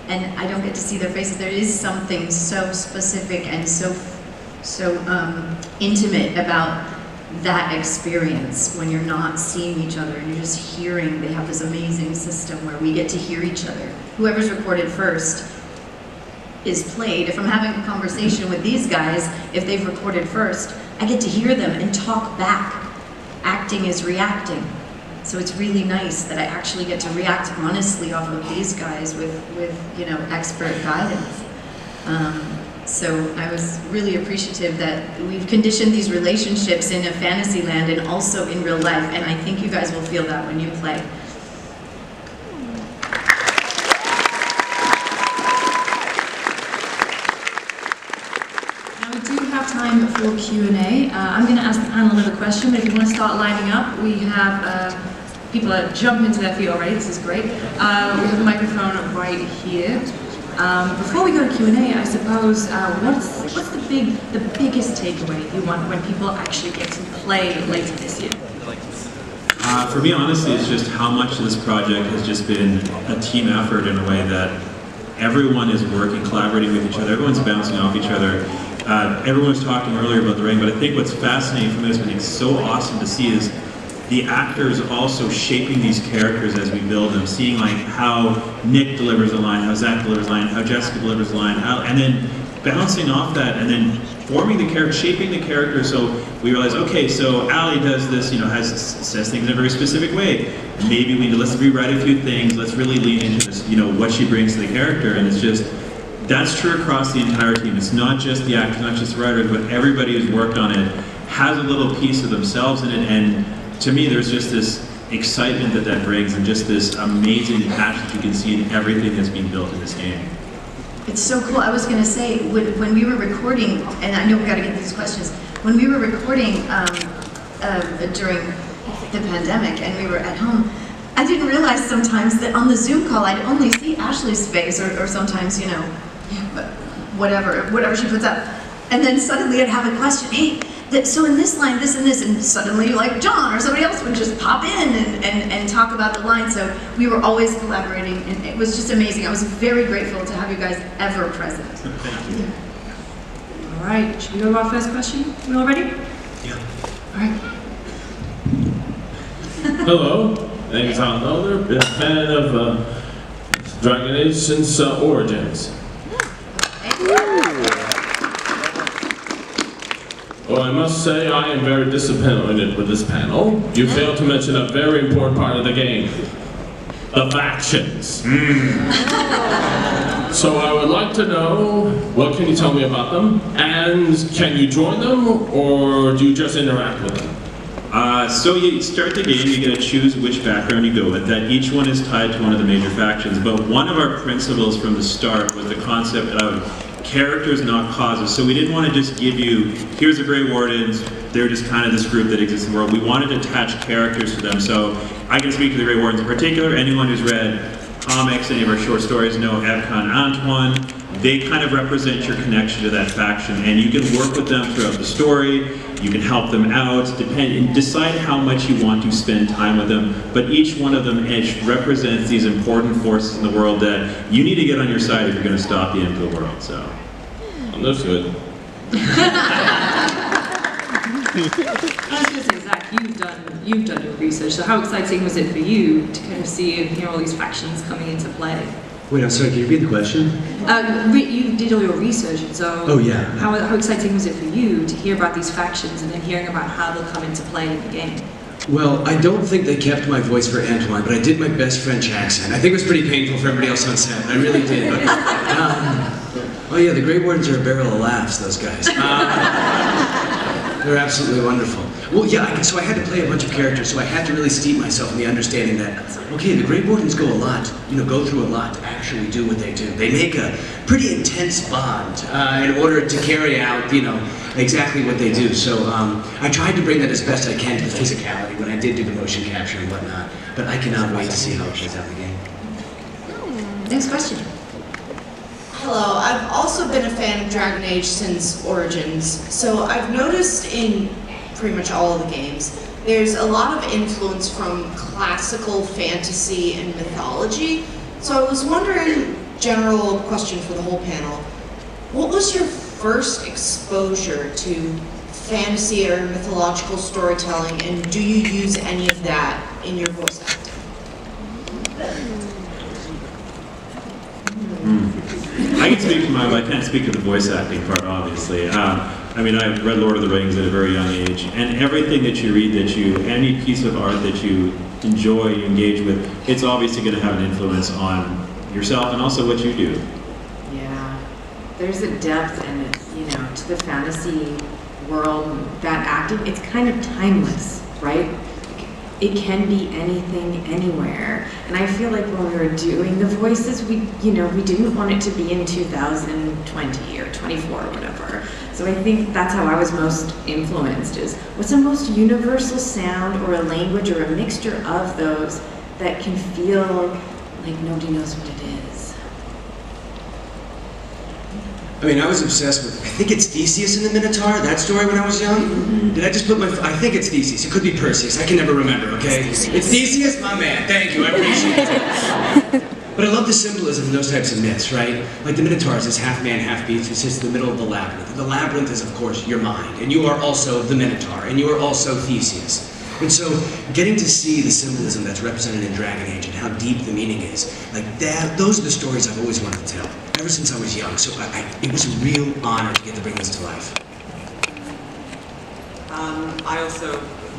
and I don't get to see their faces, there is something so specific and so intimate about that experience when you're not seeing each other and you're just hearing. They have this amazing system where we get to hear each other. Whoever's recorded first is played. If I'm having a conversation with these guys, if they've recorded first, I get to hear them and talk back. Acting is reacting. So it's really nice that I actually get to react honestly off of these guys with you know, expert guidance. So I was really appreciative that we've conditioned these relationships in a fantasy land and also in real life, and I think you guys will feel that when you play. Now we do have time for Q&A. I'm going to ask the panel another question, but if you want to start lining up, we have people that jump into their feet already. This is great. We have a microphone right here. Before we go to Q&A, I suppose, what's the biggest takeaway you want when people actually get to play later this year? For me, honestly, it's just how much this project has just been a team effort in a way that everyone is working, collaborating with each other, everyone's bouncing off each other. Everyone was talking earlier about the rain, but I think what's fascinating for me, what's been so awesome to see is the actors also shaping these characters as we build them, seeing like how Nick delivers a line, how Zach delivers a line, how Jessica delivers a line, and then bouncing off that and then forming the character, shaping the character. So we realize, okay, so Allie does this, you know, says things in a very specific way. Maybe let's rewrite a few things, let's really lean into this, you know, what she brings to the character. And it's just, that's true across the entire team. It's not just the actors, not just the writers, but everybody who's worked on it has a little piece of themselves in it. And to me, there's just this excitement that brings, and just this amazing passion that you can see in everything that's being built in this game. It's so cool. I was going to say, when we were recording, and I know we got to get these questions, when we were recording during the pandemic and we were at home, I didn't realize sometimes that on the Zoom call I'd only see Ashley's face, or sometimes, you know, whatever she puts up. And then suddenly I'd have a question, hey, so in this line, this and this, and suddenly like John or somebody else would just pop in and talk about the line. So we were always collaborating, and it was just amazing. I was very grateful to have you guys ever present. Thank you. All right, should we go to our first question? We all ready? Yeah. All right. Hello, name's John Epler, been a fan of Dragon Age since Origins. Well, I must say I am very disappointed with this panel. You failed to mention a very important part of the game. The factions. So I would like to know, what can you tell me about them? And can you join them, or do you just interact with them? So you start the game, you get to choose which background you go with. That each one is tied to one of the major factions. But one of our principles from the start was the concept of characters, not causes. So we didn't want to just give you, here's the Grey Wardens, they're just kind of this group that exists in the world. We wanted to attach characters to them. So I can speak to the Grey Wardens in particular. Anyone who's read comics, any of our short stories know Evkan and Antoine. They kind of represent your connection to that faction, and you can work with them throughout the story. You can help them out, decide how much you want to spend time with them, but each one of them represents these important forces in the world that you need to get on your side if you're going to stop the end of the world, so. That's good. I was going to say, Zach, you've done your research, so how exciting was it for you to kind of see and hear all these factions coming into play? Wait, I'm sorry, can you repeat the question? You did all your research, and so Oh, yeah. How exciting was it for you to hear about these factions and then hearing about how they'll come into play in the game? Well, I don't think they kept my voice for Antoine, but I did my best French accent. I think it was pretty painful for everybody else on set. I really did. Oh yeah, the Grey Wardens are a barrel of laughs, those guys. They're absolutely wonderful. Well, yeah, so I had to play a bunch of characters, so I had to really steep myself in the understanding that, okay, the Grey Wardens go through a lot to actually do what they do. They make a pretty intense bond in order to carry out, exactly what they do. So I tried to bring that as best I can to the physicality when I did do the motion capture and whatnot. But I cannot wait to see how it plays out in the game. Next question. Hello, I've also been a fan of Dragon Age since Origins, so I've noticed in pretty much all of the games, there's a lot of influence from classical fantasy and mythology. So I was wondering, general question for the whole panel, what was your first exposure to fantasy or mythological storytelling, and do you use any of that in your voice acting? I can speak to I can't speak to the voice acting part, obviously. I mean, I've read Lord of the Rings at a very young age, and everything that you read, any piece of art that you enjoy, you engage with, it's obviously going to have an influence on yourself and also what you do. Yeah, there's a depth and to the fantasy world, that acting, it's kind of timeless, right? It can be anything, anywhere. And I feel like when we were doing the voices, we didn't want it to be in 2020 or 24 or whatever. So I think that's how I was most influenced, is what's the most universal sound or a language or a mixture of those that can feel like nobody knows what it is. I mean, I was obsessed with, I think it's Theseus in the Minotaur, that story when I was young. Mm-hmm. Did I just put I think it's Theseus. It could be Perseus. I can never remember, okay? It's Theseus, my man. Thank you, I appreciate it. But I love the symbolism in those types of myths, right? Like the Minotaur is this half man, half beast who sits in the middle of the labyrinth. And the labyrinth is, of course, your mind. And you are also the Minotaur. And you are also Theseus. And so, getting to see the symbolism that's represented in Dragon Age and how deep the meaning is, like that, those are the stories I've always wanted to tell, ever since I was young. So it was a real honor to get to bring this to life.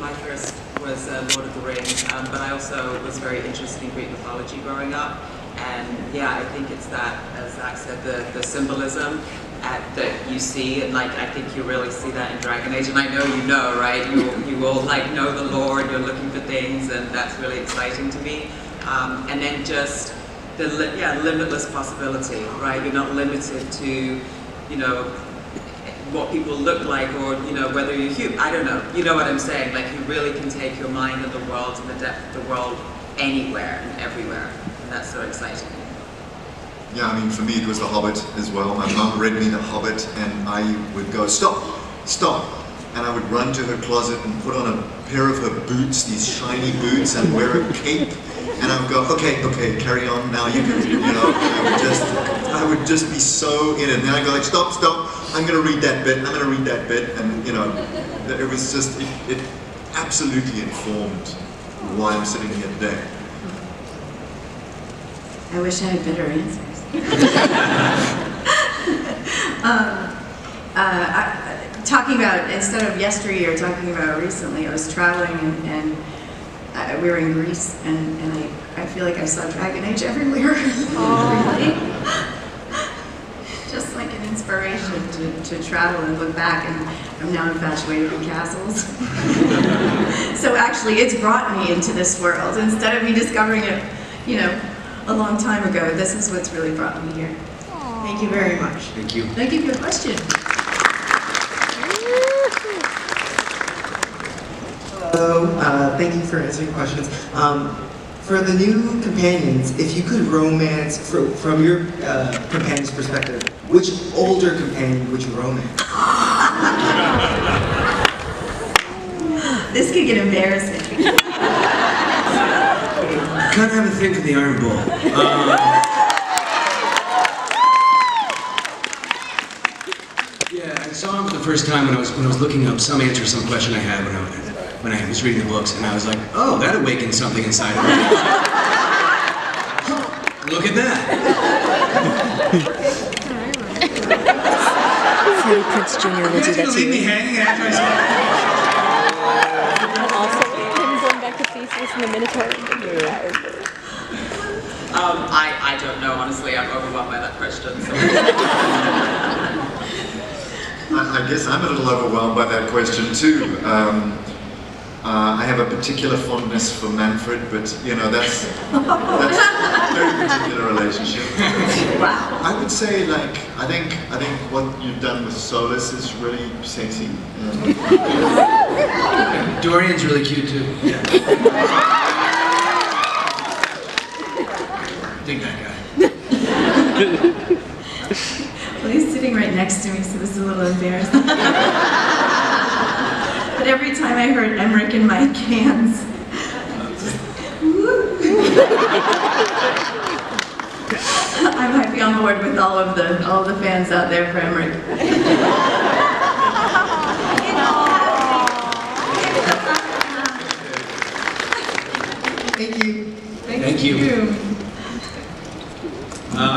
My first was Lord of the Rings, but I also was very interested in Greek mythology growing up. And yeah, I think it's that, as Zach said, the symbolism that you see, and I think you really see that in Dragon Age, and I know right? You all know the lore, and you're looking for things, and that's really exciting to me. And then just limitless possibility, right? You're not limited to, you know, what people look like, or, you know, whether you're human. I don't know. You know what I'm saying? Like, you really can take your mind and the world and the depth of the world anywhere and everywhere. And that's so exciting. Yeah, I mean, for me it was The Hobbit as well. My mum read me The Hobbit and I would go, stop, stop. And I would run to her closet and put on a pair of her boots, these shiny boots, and wear a cape. And I would go, okay, carry on, now you can, you know, I would just be so in it. And then I'd go like, stop, I'm gonna read that bit, and you know, it was just, it absolutely informed why I'm sitting here today. I wish I had better answers. Talking about, instead of yesteryear, talking about recently, I was traveling and we were in Greece, and I feel like I saw Dragon Age everywhere. Just like an inspiration to travel and look back, and I'm now infatuated with castles. So actually, it's brought me into this world. Instead of me discovering it, you know, a long time ago, this is what's really brought me here. Thank you very much. Thank you. Thank you for your question. Hello, thank you for answering questions. For the new companions, if you could romance, from your companion's perspective, which older companion would you romance? This could get embarrassing. I kind of have a thing for the Iron Bull. Yeah, I saw him for the first time when I was looking up some answer to some question I had when I was reading the books, and I was like, oh, that awakened something inside of me. Look at that. Freddie Prinze Jr. will do that to leave me you. hanging after I saw And also, him going back to Thedas and the Minotaur. I don't know, honestly. I'm overwhelmed by that question. So. I guess I'm a little overwhelmed by that question too. I have a particular fondness for Manfred, but you know, that's a very particular relationship. Wow. I would say, like, I think what you've done with Solus is really sexy. Dorian's really cute too. Yeah. Dig that guy. Well, he's sitting right next to me, so this is a little embarrassing. But every time I heard Emmrich in my cans, I might be on board with all the fans out there for Emmrich. Thank you. Thank you.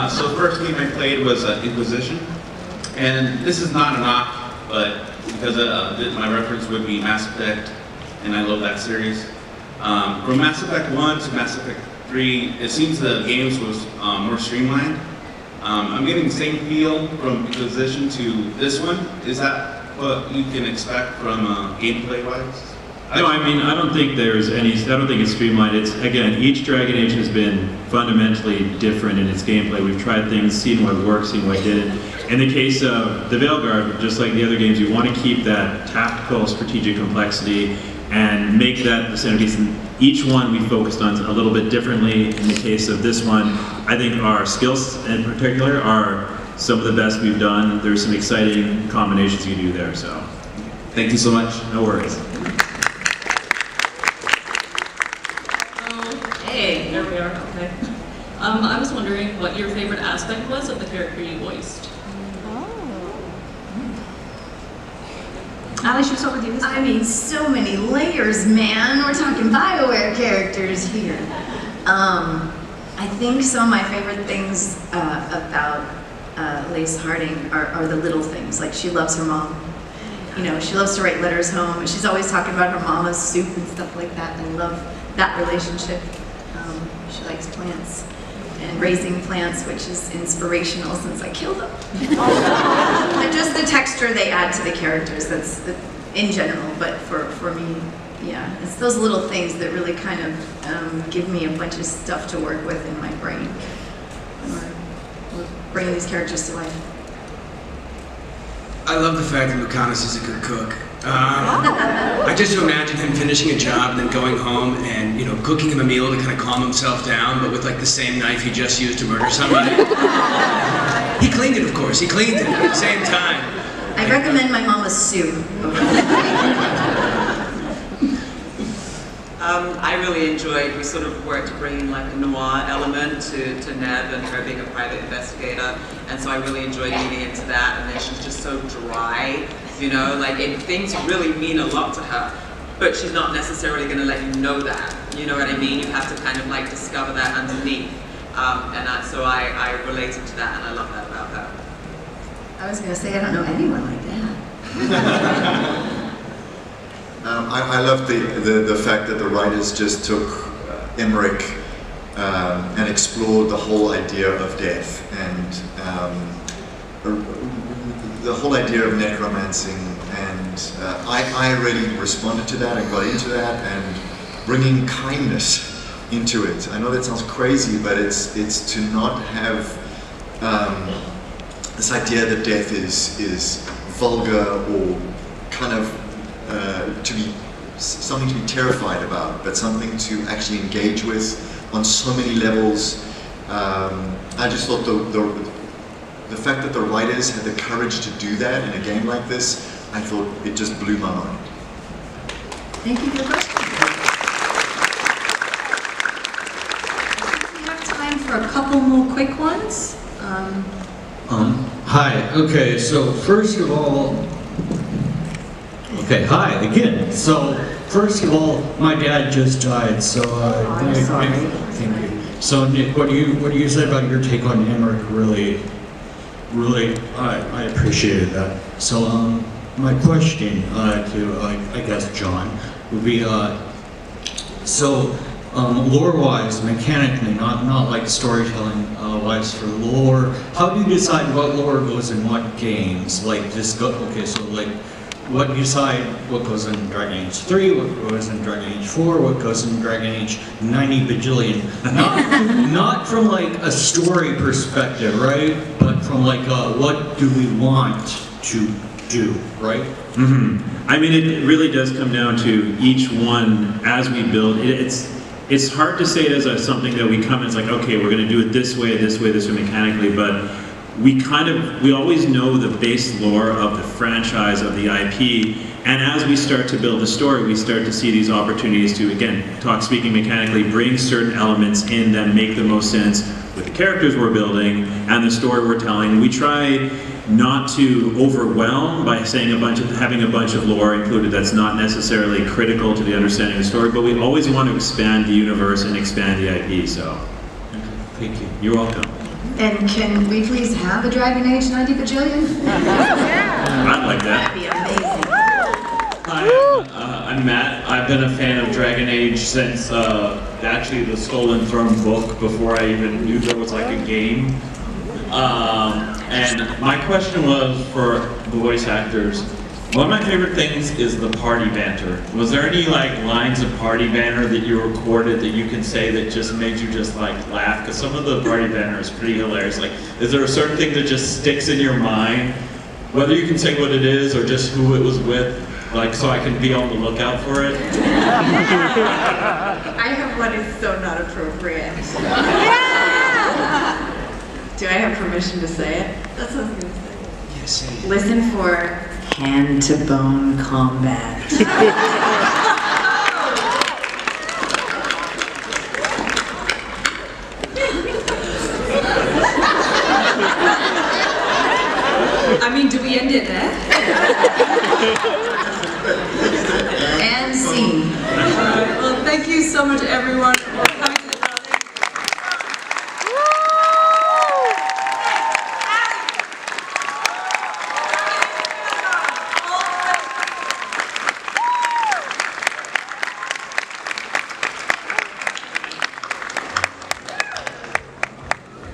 So the first game I played was Inquisition, and this is not a knock, but because my reference would be Mass Effect, and I love that series. From Mass Effect 1 to Mass Effect 3, it seems the games was more streamlined. I'm getting the same feel from Inquisition to this one. Is that what you can expect from gameplay-wise? No, I mean, I don't think it's streamlined. It's, again, each Dragon Age has been fundamentally different in its gameplay. We've tried things, seen what worked, seen what didn't. In the case of the Veilguard, just like the other games, you want to keep that tactical, strategic complexity and make that the centerpiece. And each one we focused on a little bit differently. In the case of this one, I think our skills in particular are some of the best we've done. There's some exciting combinations you do there, so. Thank you so much. No worries. Hey, there we are, okay. I was wondering what your favorite aspect was of the character you voiced. Alice, you start with you. I mean, so many layers, man. We're talking BioWare characters here. I think some of my favorite things about Lace Harding are the little things. Like, she loves her mom. You know, she loves to write letters home, and she's always talking about her mama's soup and stuff like that. I love that relationship. She likes plants and raising plants, which is inspirational since I killed them. And just the texture they add to the characters, that's in general, but for me, yeah, it's those little things that really kind of give me a bunch of stuff to work with in my brain. bringing these characters to life? I love the fact that Lucanis is a good cook. I just imagine him finishing a job and then going home and, you know, cooking him a meal to kind of calm himself down, but with like the same knife he just used to murder somebody. He cleaned it, of course. He cleaned it at the same time. I recommend my mama's soup. I really enjoyed, we sort of worked to bring in like a noir element to Neve and her being a private investigator, and so I really enjoyed leaning into that, and then she's just so dry, you know, like things really mean a lot to her, but she's not necessarily going to let you know that, you know what I mean? You have to kind of like discover that underneath, so I related to that, and I love that about her. I was going to say, I don't know anyone like that. I love the fact that the writers just took Emmrich and explored the whole idea of death and the whole idea of necromancing, and I really responded to that and got into that, and bringing kindness into it. I know that sounds crazy, but it's to not have this idea that death is vulgar or kind of to be something to be terrified about, but something to actually engage with on so many levels. I just thought the fact that the writers had the courage to do that in a game like this, I thought it just blew my mind. Thank you for the question. We have time for a couple more quick ones. Hi, okay, so first of all, okay, hi again. So first of all, my dad just died, so I'm sorry. Thank you. So Nick, what you said about your take on Emmrich really, I appreciated that. So my question to I guess John would be lore-wise, mechanically, not like storytelling wise for lore. How do you decide what lore goes in what games? Like this okay, so like. What you decide what goes in Dragon Age 3, what goes in Dragon Age 4, what goes in Dragon Age 90 bajillion. Not from like a story perspective, right? But from like what do we want to do, right? Mm-hmm. I mean, it really does come down to each one as we build. It's hard to say it as something that we come and it's like, okay, we're going to do it this way mechanically, but we always know the base lore of the franchise, of the IP, and as we start to build a story, we start to see these opportunities to, again, speaking mechanically, bring certain elements in that make the most sense with the characters we're building and the story we're telling. We try not to overwhelm by saying having a bunch of lore included that's not necessarily critical to the understanding of the story, but we always want to expand the universe and expand the IP, so. Thank you. You're welcome. And can we please have a Dragon Age 90 bajillion? I'd like that. That'd be amazing. Hi, I'm Matt. I've been a fan of Dragon Age since actually the Stolen Throne book, before I even knew there was like a game. And my question was for the voice actors. One of my favorite things is the party banter. Was there any like lines of party banter that you recorded that you can say that just made you just like laugh? Because some of the party banter is pretty hilarious. Like, is there a certain thing that just sticks in your mind? Whether you can say what it is or just who it was with, like so I can be on the lookout for it. I have one is so not appropriate. Do I have permission to say it? That's what I was going to say. Yes, say it. Listen for hand-to-bone combat. I mean, do we end it there? And scene. All right, well, thank you so much, everyone.